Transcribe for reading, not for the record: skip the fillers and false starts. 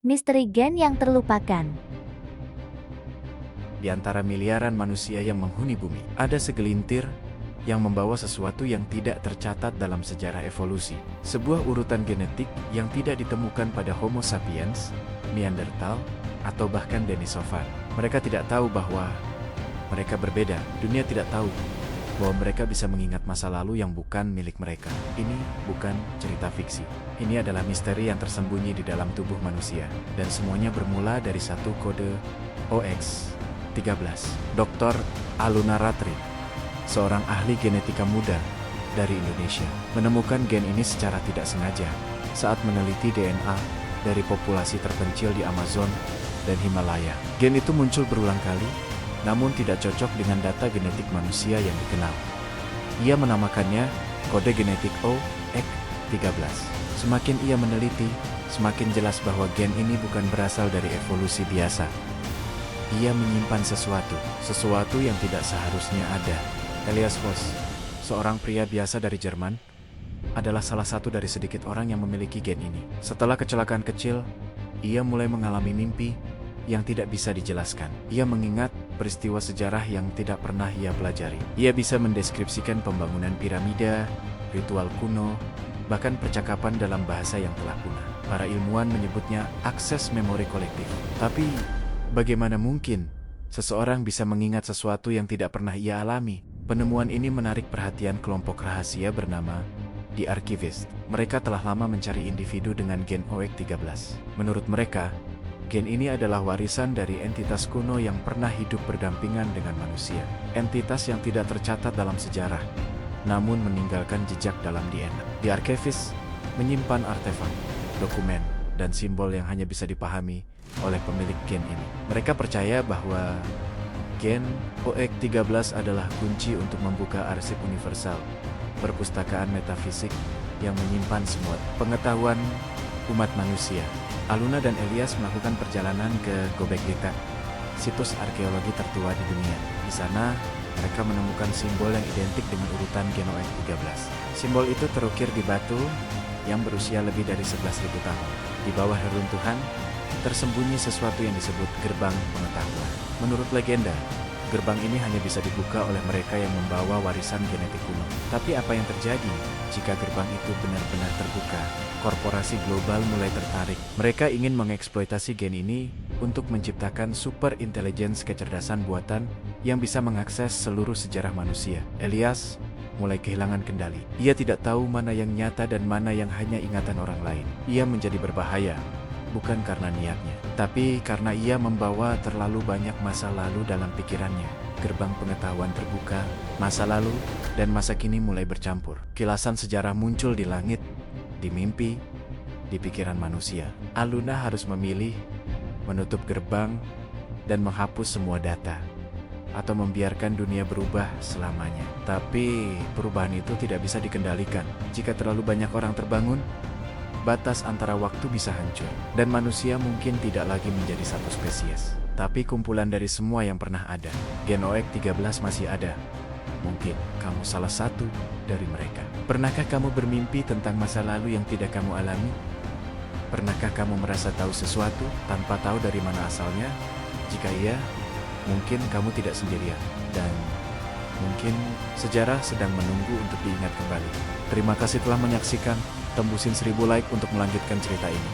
Misteri gen yang terlupakan. Di antara miliaran manusia yang menghuni bumi, ada segelintir yang membawa sesuatu yang tidak tercatat dalam sejarah evolusi. Sebuah urutan genetik yang tidak ditemukan pada Homo sapiens, Neanderthal, atau bahkan Denisovan. Mereka tidak tahu bahwa mereka berbeda. Dunia tidak tahu bahwa mereka bisa mengingat masa lalu yang bukan milik mereka. Ini bukan cerita fiksi. Ini adalah misteri yang tersembunyi di dalam tubuh manusia. Dan semuanya bermula dari satu kode OX13. Dr. Aluna Ratri, seorang ahli genetika muda dari Indonesia, menemukan gen ini secara tidak sengaja saat meneliti DNA dari populasi terpencil di Amazon dan Himalaya. Gen itu muncul berulang kali, namun tidak cocok dengan data genetik manusia yang dikenal. Ia menamakannya kode genetik OX13. Semakin ia meneliti, semakin jelas bahwa gen ini bukan berasal dari evolusi biasa. Ia menyimpan sesuatu yang tidak seharusnya ada. Elias Voss, seorang pria biasa dari Jerman, adalah salah satu dari sedikit orang yang memiliki gen ini. Setelah kecelakaan kecil, ia mulai mengalami mimpi yang tidak bisa dijelaskan. Ia mengingat peristiwa sejarah yang tidak pernah ia pelajari. Ia bisa mendeskripsikan pembangunan piramida, ritual kuno, bahkan percakapan dalam bahasa yang telah punah. Para ilmuwan menyebutnya akses memori kolektif. Tapi, bagaimana mungkin seseorang bisa mengingat sesuatu yang tidak pernah ia alami? Penemuan ini menarik perhatian kelompok rahasia bernama The Archivist. Mereka telah lama mencari individu dengan gen OX13. Menurut mereka, gen ini adalah warisan dari entitas kuno yang pernah hidup berdampingan dengan manusia. Entitas yang tidak tercatat dalam sejarah, namun meninggalkan jejak dalam DNA. The Archivist menyimpan artefak, dokumen, dan simbol yang hanya bisa dipahami oleh pemilik gen ini. Mereka percaya bahwa gen OX13 adalah kunci untuk membuka arsip universal, perpustakaan metafisik yang menyimpan semua pengetahuan umat manusia. Aluna dan Elias melakukan perjalanan ke Göbekli Tepe, situs arkeologi tertua di dunia. Di sana, mereka menemukan simbol yang identik dengan urutan gen OX13. Simbol itu terukir di batu yang berusia lebih dari 11.000 tahun. Di bawah reruntuhan, tersembunyi sesuatu yang disebut gerbang pengetahuan. Menurut legenda, gerbang ini hanya bisa dibuka oleh mereka yang membawa warisan genetik kuno. Tapi apa yang terjadi jika gerbang itu benar-benar terbuka? Korporasi global mulai tertarik. Mereka ingin mengeksploitasi gen ini untuk menciptakan super intelligence kecerdasan buatan yang bisa mengakses seluruh sejarah manusia. Elias mulai kehilangan kendali. Ia tidak tahu mana yang nyata dan mana yang hanya ingatan orang lain. Ia menjadi berbahaya, bukan karena niatnya, tapi karena ia membawa terlalu banyak masa lalu dalam pikirannya. Gerbang pengetahuan terbuka, masa lalu dan masa kini mulai bercampur. Kilasan sejarah muncul di langit, di mimpi, di pikiran manusia. Aluna harus memilih, menutup gerbang, dan menghapus semua data, atau membiarkan dunia berubah selamanya. Tapi perubahan itu tidak bisa dikendalikan. Jika terlalu banyak orang terbangun, batas antara waktu bisa hancur, dan manusia mungkin tidak lagi menjadi satu spesies, tapi kumpulan dari semua yang pernah ada. Gen OX13 masih ada. Mungkin kamu salah satu dari mereka. Pernahkah kamu bermimpi tentang masa lalu yang tidak kamu alami? Pernahkah kamu merasa tahu sesuatu tanpa tahu dari mana asalnya? Jika iya, mungkin kamu tidak sendirian, dan mungkin sejarah sedang menunggu untuk diingat kembali. Terima kasih telah menyaksikan. Tembusin 1000 like untuk melanjutkan cerita ini.